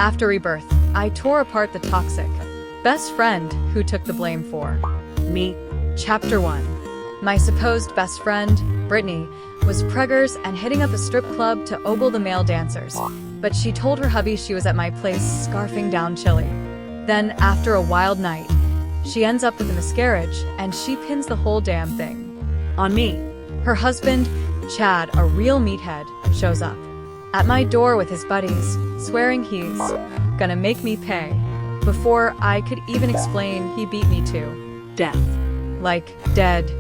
After Rebirth, I tore apart the toxic best friend who took the blame for me. Chapter 1. My supposed best friend, Brittany, was preggers and hitting up a strip club to ogle the male dancers, but she told her hubby she was at my place scarfing down chili. Then, after a wild night, she ends up with a miscarriage, and she pins the whole damn thing on me. Her husband, Chad, a real meathead, shows up at my door with his buddies, swearing he's gonna make me pay. Before I could even explain, he beat me to death. Like, dead.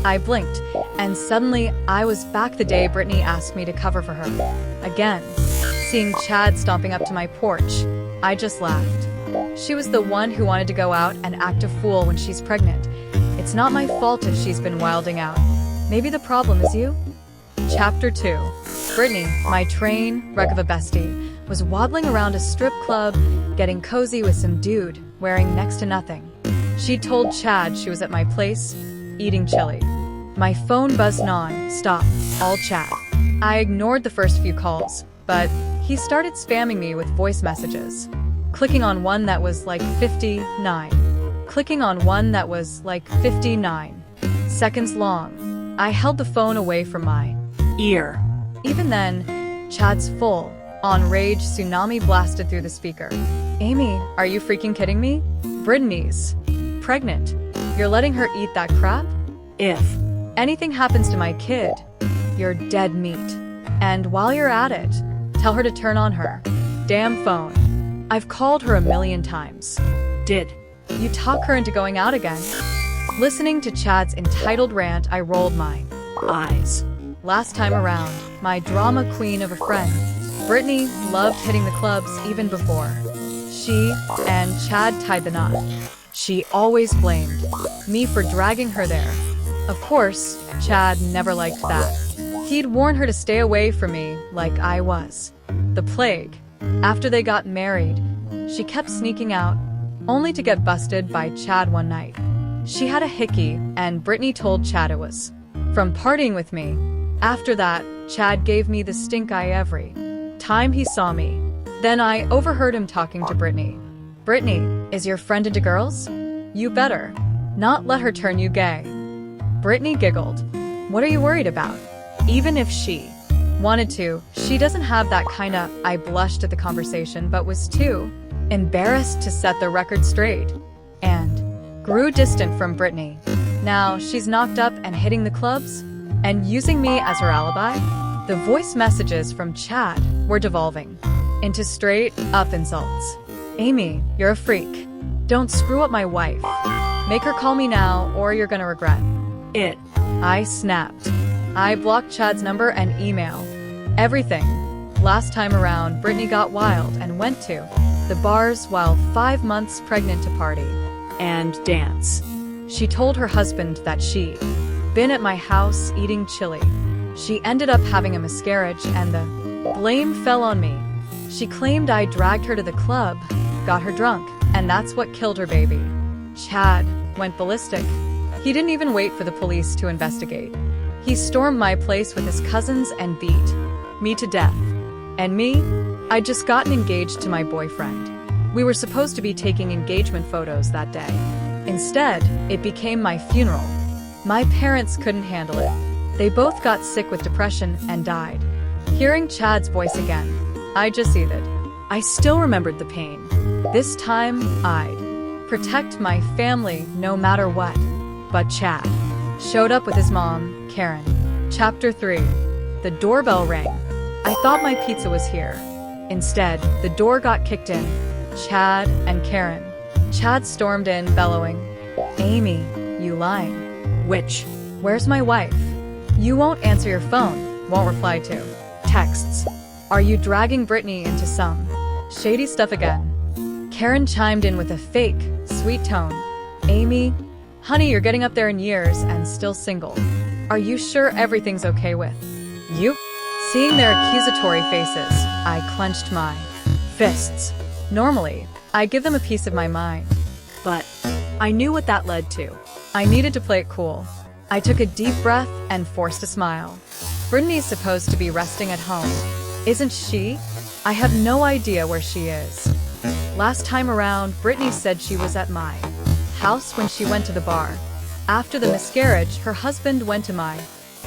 I blinked, and suddenly I was back the day Brittany asked me to cover for her. Again, seeing Chad stomping up to my porch, I just laughed. She was the one who wanted to go out and act a fool when she's pregnant. It's not my fault if she's been wilding out. Maybe the problem is you? Chapter 2. Brittany, my train wreck of a bestie, was waddling around a strip club, getting cozy with some dude wearing next to nothing. She told Chad she was at my place, eating chili. My phone buzzed non-stop, all Chad. I ignored the first few calls, but he started spamming me with voice messages. Clicking on one that was like 59. Clicking on one that was like 59 seconds long. I held the phone away from my ear. Even then, Chad's full-on rage tsunami blasted through the speaker. Amy, are you freaking kidding me? Brittany's pregnant. You're letting her eat that crap? If anything happens to my kid, you're dead meat. And while you're at it, tell her to turn on her damn phone. I've called her a million times. Did you talk her into going out again? Listening to Chad's entitled rant, I rolled my eyes. Last time around, my drama queen of a friend, Brittany, loved hitting the clubs even before she and Chad tied the knot. She always blamed me for dragging her there. Of course, Chad never liked that. He'd warn her to stay away from me like I was the plague. After they got married, she kept sneaking out, only to get busted by Chad one night. She had a hickey, and Brittany told Chad it was from partying with me. After that, Chad gave me the stink eye every time he saw me. Then I overheard him talking to Brittany. Brittany, is your friend into girls? You better not let her turn you gay. Brittany giggled. What are you worried about? Even if she wanted to, she doesn't have that kinda. I blushed at the conversation but was too embarrassed to set the record straight, and grew distant from Brittany. Now she's knocked up and hitting the clubs, and using me as her alibi. The voice messages from Chad were devolving into straight-up insults. Amy, you're a freak. Don't screw up my wife. Make her call me now, or you're gonna regret it. I snapped. I blocked Chad's number and email. Everything. Last time around, Brittany got wild and went to the bars while 5 months pregnant to party and dance. She told her husband that she'd been at my house eating chili. She ended up having a miscarriage, and the blame fell on me. She claimed I dragged her to the club, got her drunk, and that's what killed her baby. Chad went ballistic. He didn't even wait for the police to investigate. He stormed my place with his cousins and beat me to death. And me? I'd just gotten engaged to my boyfriend. We were supposed to be taking engagement photos that day. Instead, it became my funeral. My parents couldn't handle it. They both got sick with depression and died. Hearing Chad's voice again, I just seethed. I still remembered the pain. This time, I'd protect my family no matter what. But Chad showed up with his mom, Karen. Chapter 3. The doorbell rang. I thought my pizza was here. Instead, the door got kicked in. Chad and Karen. Chad stormed in, bellowing, Amy, you lying. Witch. Where's my wife? You won't answer your phone, won't reply to texts. Are you dragging Brittany into some shady stuff again? Karen chimed in with a fake, sweet tone. Amy, honey, you're getting up there in years and still single. Are you sure everything's okay with you? Seeing their accusatory faces, I clenched my fists. Normally, I give them a piece of my mind, but I knew what that led to. I needed to play it cool. I took a deep breath and forced a smile. Brittany's supposed to be resting at home, isn't she? I have no idea where she is. Last time around, Brittany said she was at my house when she went to the bar. After the miscarriage, her husband went to my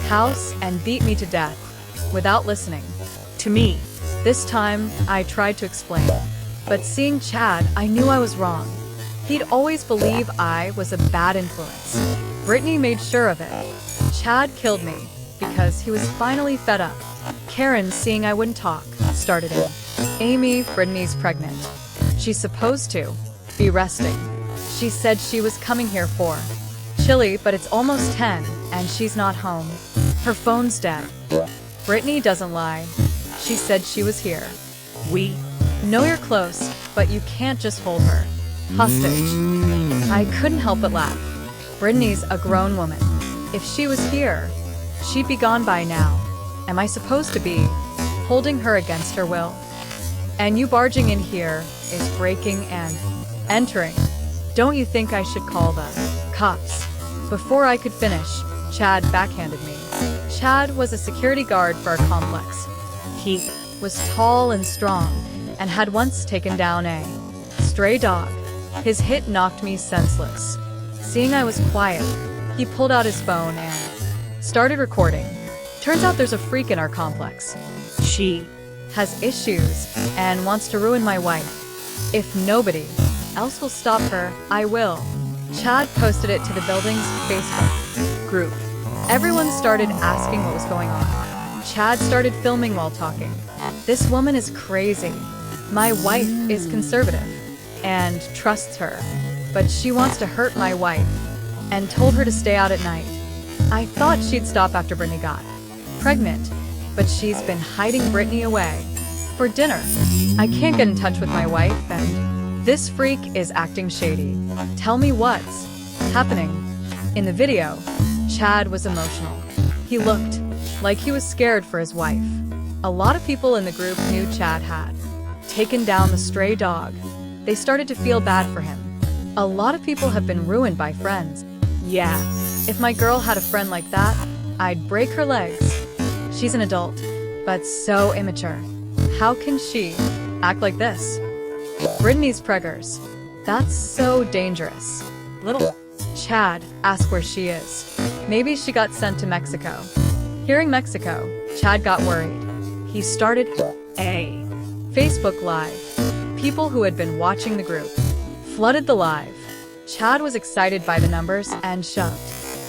house and beat me to death without listening to me. This time, I tried to explain, but seeing Chad, I knew I was wrong. He'd always believe I was a bad influence. Brittany made sure of it. Chad killed me because he was finally fed up. Karen, seeing I wouldn't talk, started in. Amy, Brittany's pregnant. She's supposed to be resting. She said she was coming here for chili, but it's almost 10 and she's not home. Her phone's dead. Brittany doesn't lie. She said she was here. We know you're close, but you can't just hold her hostage. I couldn't help but laugh. Brittany's a grown woman. If she was here, she'd be gone by now. Am I supposed to be holding her against her will? And you barging in here is breaking and entering. Don't you think I should call the cops? Before I could finish, Chad backhanded me. Chad was a security guard for our complex. He was tall and strong and had once taken down a stray dog. His hit knocked me senseless. Seeing I was quiet, he pulled out his phone and started recording. Turns out there's a freak in our complex. She has issues and wants to ruin my wife. If nobody else will stop her, I will. Chad posted it to the building's Facebook group. Everyone started asking what was going on. Chad started filming while talking. This woman is crazy. My wife is conservative and trusts her, but she wants to hurt my wife and told her to stay out at night. I thought she'd stop after Brittany got pregnant, but she's been hiding Brittany away for dinner. I can't get in touch with my wife and this freak is acting shady. Tell me what's happening. In the video, Chad was emotional. He looked like he was scared for his wife. A lot of people in the group knew Chad had taken down the stray dog. They started to feel bad for him. A lot of people have been ruined by friends. Yeah, if my girl had a friend like that, I'd break her legs. She's an adult, but so immature. How can she act like this? Brittany's preggers. That's so dangerous. Little Chad, ask where she is. Maybe she got sent to Mexico. Hearing Mexico, Chad got worried. He started a Facebook Live. People who had been watching the group flooded the live. Chad was excited by the numbers and shoved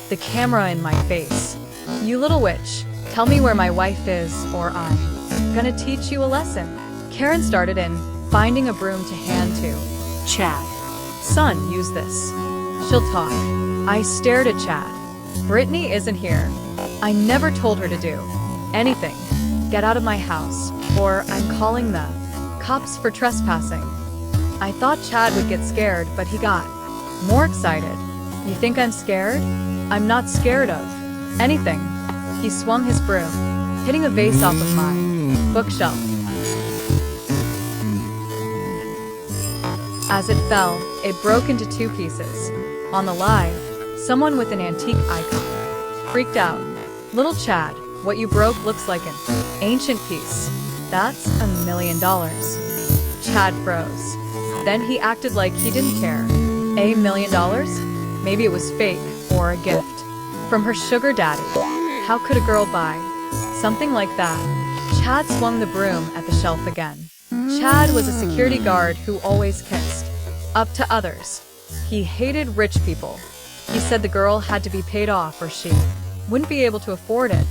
the camera in my face. You little witch, tell me where my wife is or I'm gonna teach you a lesson. Karen started in, finding a broom to hand to Chad. Son, use this. She'll talk. I stared at Chad. Brittany isn't here. I never told her to do anything. Get out of my house, or I'm calling the cops for trespassing. I thought Chad would get scared, but he got more excited. You think I'm scared? I'm not scared of anything. He swung his broom, hitting a vase off of my bookshelf. As it fell, it broke into 2 pieces. On the live, someone with an antique icon freaked out. Little Chad, what you broke looks like an ancient piece. That's $1 million. Chad froze. Then he acted like he didn't care. $1 million? Maybe it was fake or a gift from her sugar daddy. How could a girl buy something like that? Chad swung the broom at the shelf again. Chad was a security guard who always kissed up to others. He hated rich people. He said the girl had to be paid off or she wouldn't be able to afford it.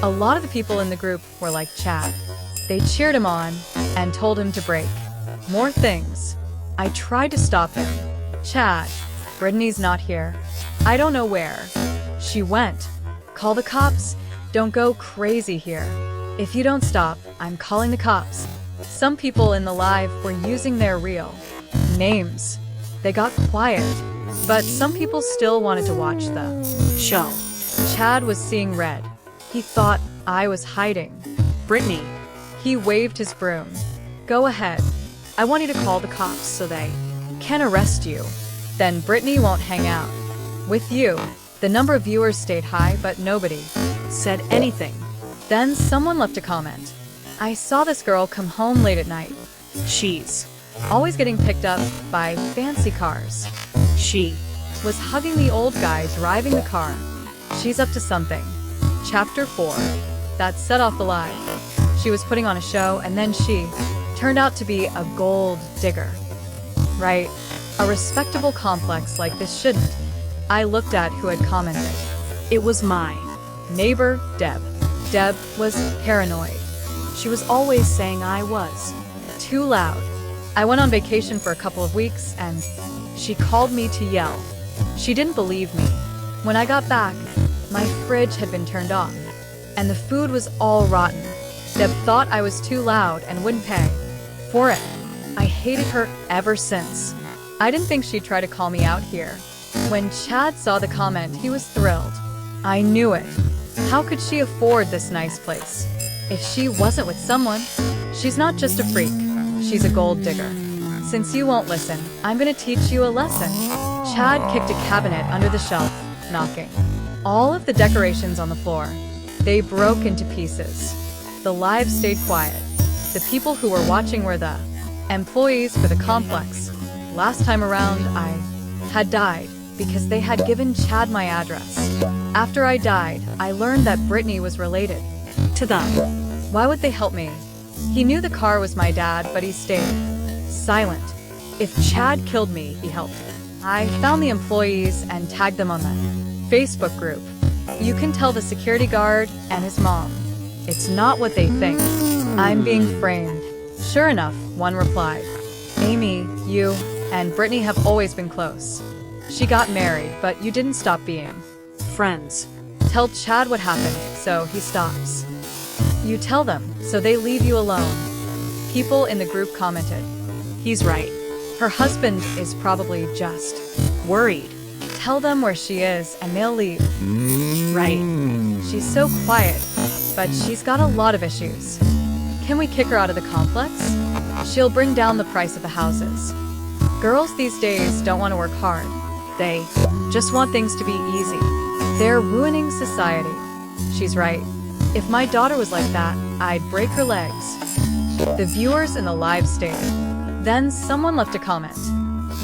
A lot of the people in the group were like Chad. They cheered him on and told him to break more things. I tried to stop him. Chad, Brittany's not here. I don't know where she went. Call the cops. Don't go crazy here. If you don't stop, I'm calling the cops. Some people in the live were using their real names. They got quiet, but some people still wanted to watch the show. Chad was seeing red. He thought I was hiding. Brittany. He waved his broom. Go ahead. I want you to call the cops so they can arrest you. Then Brittany won't hang out with you. The number of viewers stayed high, but nobody said anything. Then someone left a comment. I saw this girl come home late at night. She's. Always getting picked up by fancy cars. She. Was hugging the old guy driving the car. She's up to something. Chapter 4. That set off the lie. She was putting on a show, and then she turned out to be a gold digger. Right? A respectable complex like this shouldn't. I looked at who had commented. It was my Neighbor, Deb. Deb was paranoid. She was always saying I was too loud. I went on vacation for a couple of weeks, and she called me to yell. She didn't believe me. When I got back, my fridge had been turned off, and the food was all rotten. Deb thought I was too loud and wouldn't pay for it. I hated her ever since. I didn't think she'd try to call me out here. When Chad saw the comment, he was thrilled. I knew it. How could she afford this nice place? If she wasn't with someone, she's not just a freak. She's a gold digger. Since you won't listen, I'm gonna teach you a lesson. Chad kicked a cabinet under the shelf, knocking all of the decorations on the floor. They broke into pieces. The live stayed quiet. The people who were watching were the employees for the complex. Last time around, I had died because they had given Chad my address. After I died, I learned that Brittany was related to them. Why would they help me? He knew the car was my dad, but he stayed silent. If Chad killed me, he helped. I found the employees and tagged them on the Facebook group. You can tell the security guard and his mom. It's not what they think. I'm being framed. Sure enough, one replied. Amy, you and Brittany have always been close. She got married, but you didn't stop being friends. Tell Chad what happened, so he stops. You tell them, so they leave you alone. People in the group commented. He's right. Her husband is probably just worried. Tell them where she is and they'll leave. Right. She's so quiet, but she's got a lot of issues. Can we kick her out of the complex? She'll bring down the price of the houses. Girls these days don't want to work hard. They just want things to be easy. They're ruining society. She's right. If my daughter was like that, I'd break her legs. The viewers in the live stayed. Then someone left a comment.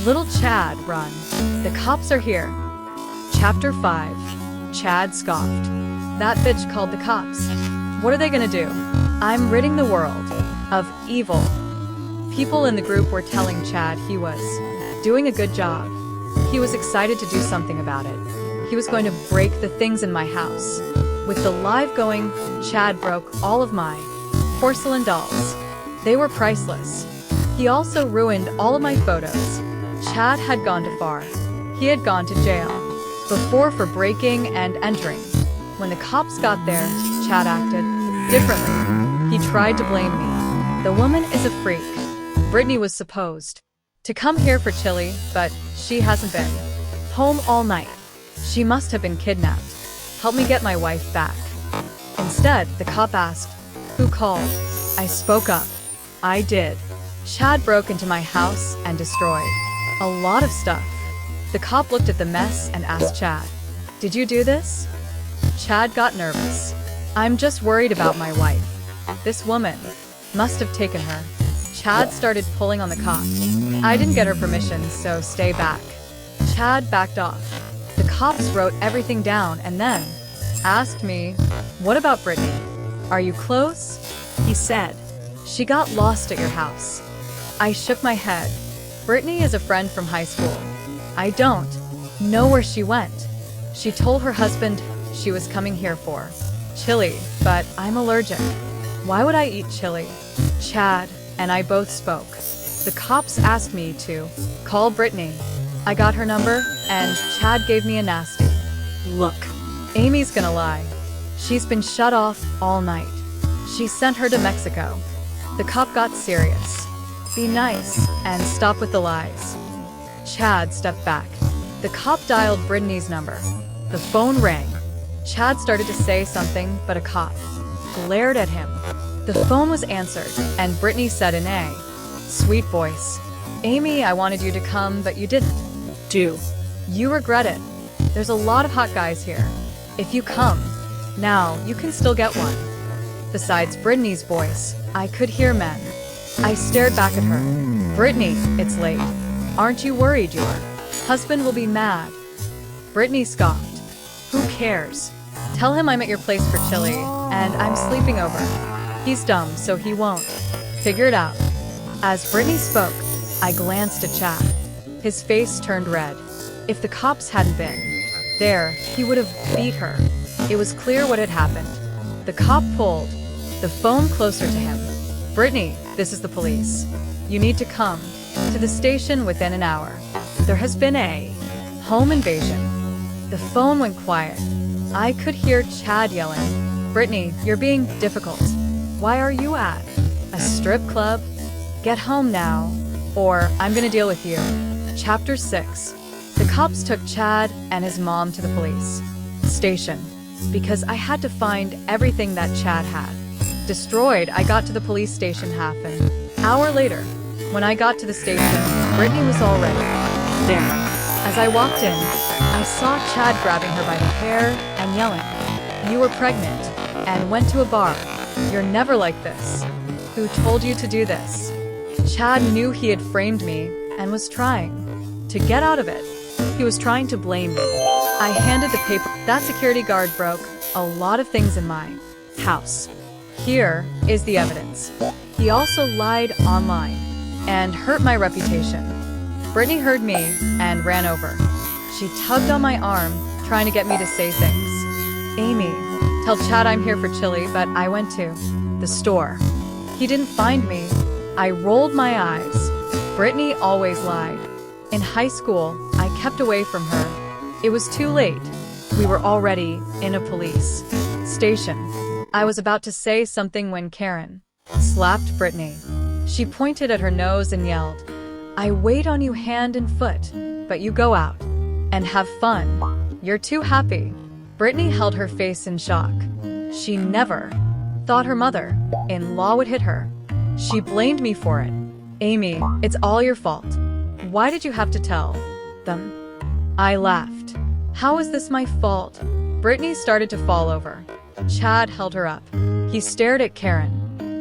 Little Chad, run. The cops are here. Chapter 5. Chad scoffed. That bitch called the cops. What are they gonna do? I'm ridding the world of evil. People in the group were telling Chad he was doing a good job. He was excited to do something about it. He was going to break the things in my house. With the live going, Chad broke all of my porcelain dolls. They were priceless. He also ruined all of my photos. Chad had gone too far. He had gone to jail before for breaking and entering. When the cops got there, Chad acted differently. He tried to blame me. The woman is a freak. Brittany was supposed to come here for chili, but she hasn't been home all night. She must have been kidnapped. Help me get my wife back. Instead, the cop asked, who called? I spoke up. I did. Chad broke into my house and destroyed a lot of stuff. The cop looked at the mess and asked Chad, did you do this? Chad got nervous. I'm just worried about my wife. This woman must have taken her. Chad started pulling on the cop. I didn't get her permission, so stay back. Chad backed off. The cops wrote everything down and then asked me, what about Brittany? Are you close? He said, she got lost at your house. I shook my head. Brittany is a friend from high school. I don't know where she went. She told her husband she was coming here for chili, but I'm allergic. Why would I eat chili? Chad and I both spoke. The cops asked me to call Brittany. I got her number, and Chad gave me a nasty look. Amy's gonna lie. She's been shut off all night. She sent her to Mexico. The cop got serious. Be nice and stop with the lies. Chad stepped back. The cop dialed Brittany's number. The phone rang. Chad started to say something, but a cop glared at him. The phone was answered, and Brittany said in a sweet voice, Amy, I wanted you to come, but you didn't. Do you regret it? There's a lot of hot guys here. If you come now, you can still get one. Besides Brittany's voice, I could hear men. I stared back at her. Brittany, it's late. Aren't you worried your husband will be mad? Brittany scoffed. Who cares? Tell him I'm at your place for chili, and I'm sleeping over. He's dumb, so he won't figure it out. As Brittany spoke, I glanced at Chad. His face turned red. If the cops hadn't been there, he would have beat her. It was clear what had happened. The cop pulled the phone closer to him. Brittany, this is the police. You need to come to the station within an hour. There has been a home invasion. The phone went quiet. I could hear Chad yelling, Brittany, you're being difficult. Why are you at a strip club? Get home now, or I'm gonna deal with you. Chapter 6. The cops took Chad and his mom to the police station because I had to find everything that Chad had destroyed. I got to the police station half an hour later. When I got to the station, Brittany was already there. As I walked in, I saw Chad grabbing her by the hair and yelling, "You were pregnant and went to a bar. You're never like this. Who told you to do this?" Chad knew he had framed me and was trying to get out of it. He was trying to blame me. I handed the paper. That security guard broke a lot of things in my House. Here is the evidence. He also lied online and hurt my reputation. Brittany heard me and ran over. She tugged on my arm, trying to get me to say things. Amy, tell Chad I'm here for chili, but I went to the store. He didn't find me. I rolled my eyes. Brittany always lied. In high school, I kept away from her. It was too late. We were already in a police station. I was about to say something when Karen slapped Brittany. She pointed at her nose and yelled, "I wait on you hand and foot, but you go out and have fun. You're too happy." Brittany held her face in shock. She never thought her mother-in-law would hit her. She blamed me for it. "Amy, it's all your fault. Why did you have to tell them?" I laughed. "How is this my fault?" Brittany started to fall over. Chad held her up. He stared at Karen.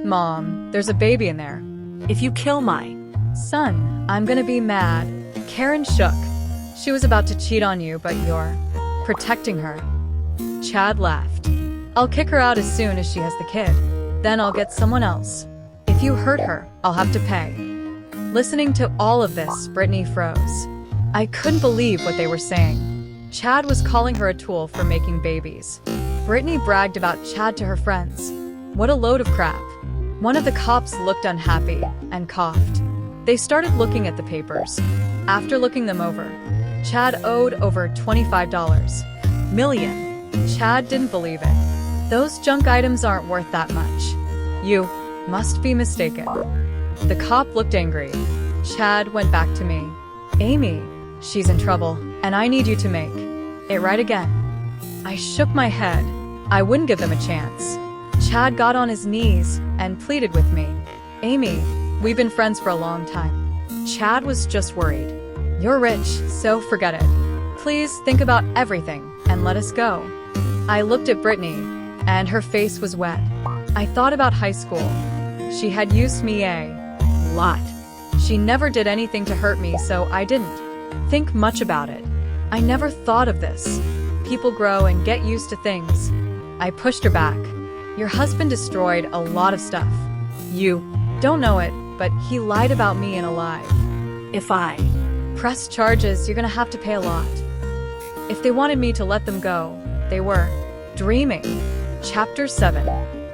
"Mom, there's a baby in there. If you kill my son, I'm gonna be mad." Karen shook. "She was about to cheat on you, but you're protecting her." Chad laughed. "I'll kick her out as soon as she has the kid. Then I'll get someone else. If you hurt her, I'll have to pay." Listening to all of this, Brittany froze. I couldn't believe what they were saying. Chad was calling her a tool for making babies. Brittany bragged about Chad to her friends. What a load of crap. One of the cops looked unhappy and coughed. They started looking at the papers. After looking them over, Chad owed over $25 million. Chad didn't believe it. "Those junk items aren't worth that much. You must be mistaken." The cop looked angry. Chad went back to me. "Amy, she's in trouble, and I need you to make it right again." I shook my head. I wouldn't give them a chance. Chad got on his knees and pleaded with me. "Amy, we've been friends for a long time." Chad was just worried. "You're rich, so forget it. Please think about everything and let us go." I looked at Brittany, and her face was wet. I thought about high school. She had used me a lot. She never did anything to hurt me, so I didn't think much about it. I never thought of this. People grow and get used to things. I pushed her back. "Your husband destroyed a lot of stuff. You don't know it, but he lied about me in a lie. If I press charges, you're gonna have to pay a lot." If they wanted me to let them go, they were dreaming. Chapter 7.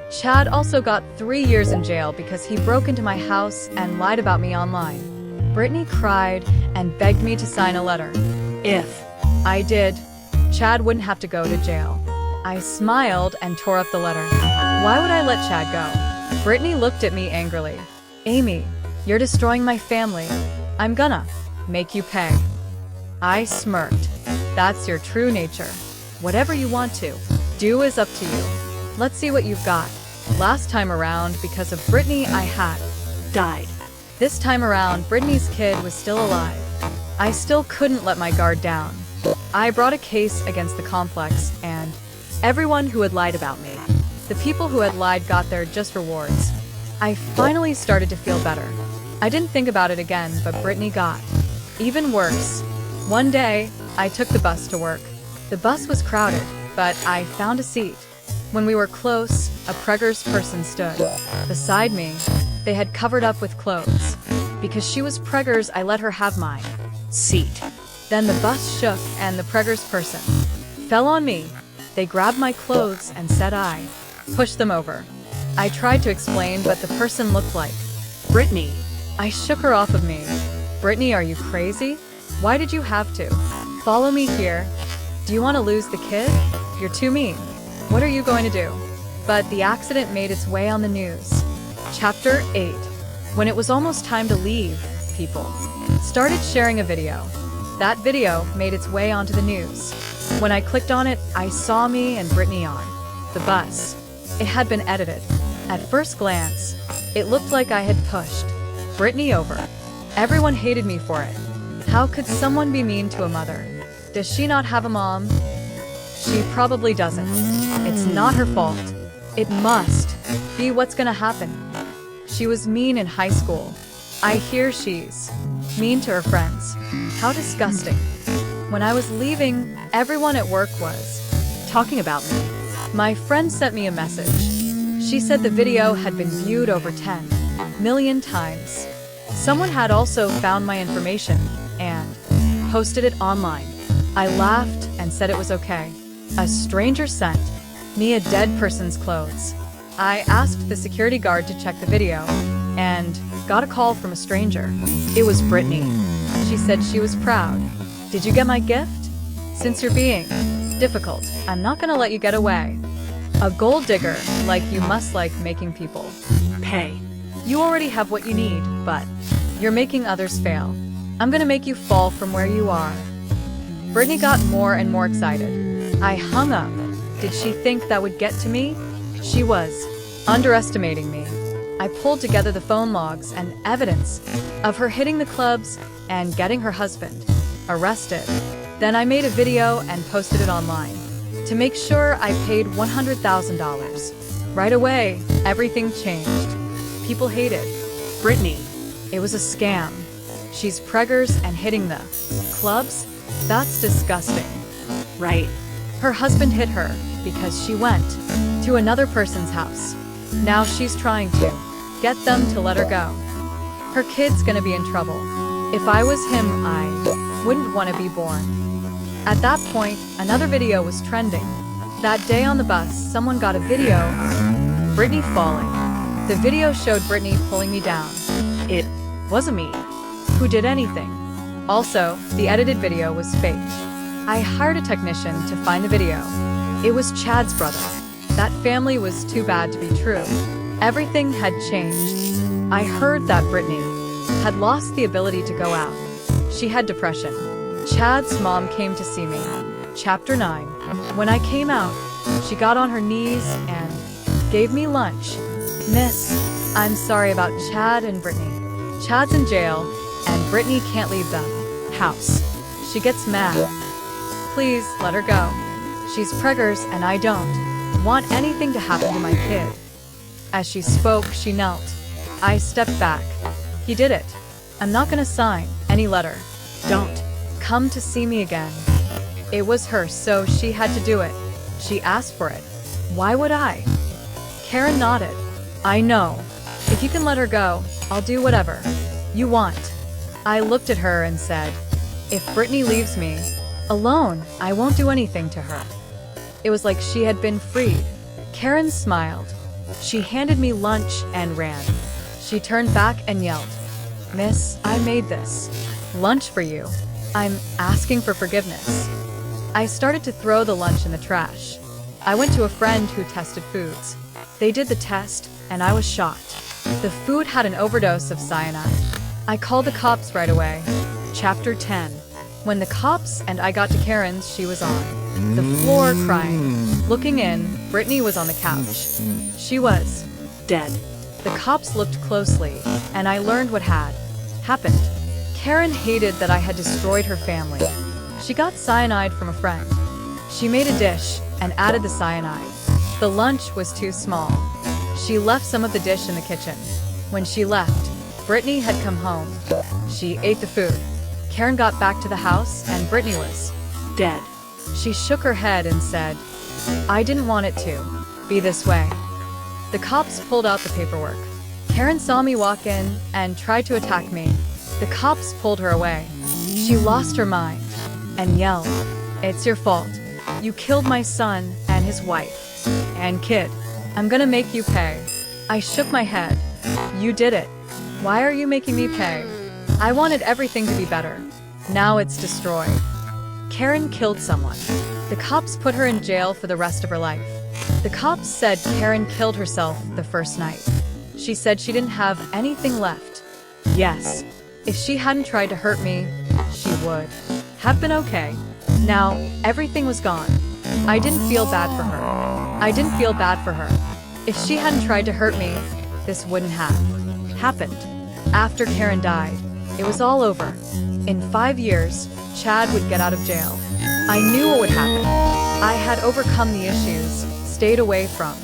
Chad also got 3 years in jail because he broke into my house and lied about me online. Brittany cried and begged me to sign a letter. If I did, Chad wouldn't have to go to jail. I smiled and tore up the letter. Why would I let Chad go? Brittany looked at me angrily. "Amy, you're destroying my family. I'm gonna make you pay." I smirked. "That's your true nature. Whatever you want to do is up to you. Let's see what you've got." Last time around, because of Brittany, I had died. This time around, Brittany's kid was still alive. I still couldn't let my guard down. I brought a case against the complex and everyone who had lied about me. The people who had lied got their just rewards. I finally started to feel better. I didn't think about it again, but Brittany got even worse. One day, I took the bus to work. The bus was crowded, but I found a seat. When we were close, a preggers person stood beside me. They had covered up with clothes. Because she was preggers, I let her have my seat. Then the bus shook and the preggers person fell on me. They grabbed my clothes and said I pushed them over. I tried to explain, but the person looked like Brittany. I shook her off of me. Brittany, are you crazy? Why did you have to follow me here? Do you want to lose the kid? You're too mean. What are you going to do? But the accident made its way on the news. Chapter 8. When it was almost time to leave, people started sharing a video. That video made its way onto the news. When I clicked on it, I saw me and Brittany on the bus. It had been edited. At first glance, it looked like I had pushed Brittany over. Everyone hated me for it. How could someone be mean to a mother? Does she not have a mom? She probably doesn't. It's not her fault. It must be what's gonna happen. She was mean in high school. I hear she's mean to her friends. How disgusting. When I was leaving, everyone at work was talking about me. My friend sent me a message. She said the video had been viewed over 10 million times. Someone had also found my information and posted it online. I laughed and said it was okay. A stranger sent me a dead person's clothes. I asked the security guard to check the video and got a call from a stranger. It was Brittany. She said she was proud. Did you get my gift? Since you're being difficult, I'm not gonna let you get away. A gold digger like you must like making people pay. You already have what you need, but you're making others fail. I'm gonna make you fall from where you are. Brittany got more and more excited. I hung up. Did she think that would get to me? She was underestimating me. I pulled together the phone logs and evidence of her hitting the clubs and getting her husband arrested. Then I made a video and posted it online. To make sure, I paid $100,000. Right away, everything changed. People hated Brittany. It was a scam. She's preggers and hitting the clubs? That's disgusting. Right. Her husband hit her because she went to another person's house. Now she's trying to get them to let her go. Her kid's gonna be in trouble. If I was him, I wouldn't want to be born. At that point, another video was trending. That day on the bus, someone got a video of Brittany falling. The video showed Brittany pulling me down. It wasn't me who did anything. Also, the edited video was fake. I hired a technician to find the video. It was Chad's brother. That family was too bad to be true. Everything had changed. I heard that Brittany had lost the ability to go out. She had depression. Chad's mom came to see me. Chapter 9. When I came out, she got on her knees and gave me lunch. Miss, I'm sorry about Chad and Brittany. Chad's in jail, and Brittany can't leave the house. She gets mad. Please let her go. She's preggers and I don't want anything to happen to my kid. As she spoke, she knelt. I stepped back. He did it. I'm not gonna sign any letter. Don't come to see me again. It was her, so she had to do it. She asked for it. Why would I? Karen nodded. I know. If you can let her go, I'll do whatever you want. I looked at her and said, if Brittany leaves me alone, I won't do anything to her. It was like she had been freed. Karen smiled. She handed me lunch and ran. She turned back and yelled, Miss, I made this lunch for you. I'm asking for forgiveness. I started to throw the lunch in the trash. I went to a friend who tested foods. They did the test, and I was shocked. The food had an overdose of cyanide. I called the cops right away. Chapter 10. When the cops and I got to Karen's, she was on the floor crying. Looking in, Brittany was on the couch. She was dead. The cops looked closely, and I learned what had happened. Karen hated that I had destroyed her family. She got cyanide from a friend. She made a dish and added the cyanide. The lunch was too small. She left some of the dish in the kitchen. When she left, Brittany had come home. She ate the food. Karen got back to the house and Brittany was Dead. She shook her head and said, "I didn't want it to be this way." The cops pulled out the paperwork. Karen saw me walk in and tried to attack me. The cops pulled her away. She lost her mind and yelled, "It's your fault. You killed my son and his wife and kid. I'm gonna make you pay." I shook my head. "You did it. Why are you making me pay? I wanted everything to be better. Now it's destroyed." Karen killed someone. The cops put her in jail for the rest of her life. The cops said Karen killed herself the first night. She said she didn't have anything left. Yes, if she hadn't tried to hurt me, she would have been okay. Now, everything was gone. I didn't feel bad for her. I didn't feel bad for her. If she hadn't tried to hurt me, this wouldn't have happened. After Karen died, it was all over. In 5 years, Chad would get out of jail. I knew what would happen. I had overcome the issues, stayed away from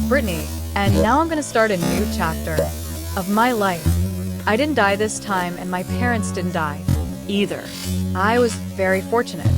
Brittany, and now I'm gonna start a new chapter of my life. I didn't die this time, and my parents didn't die either. I was very fortunate.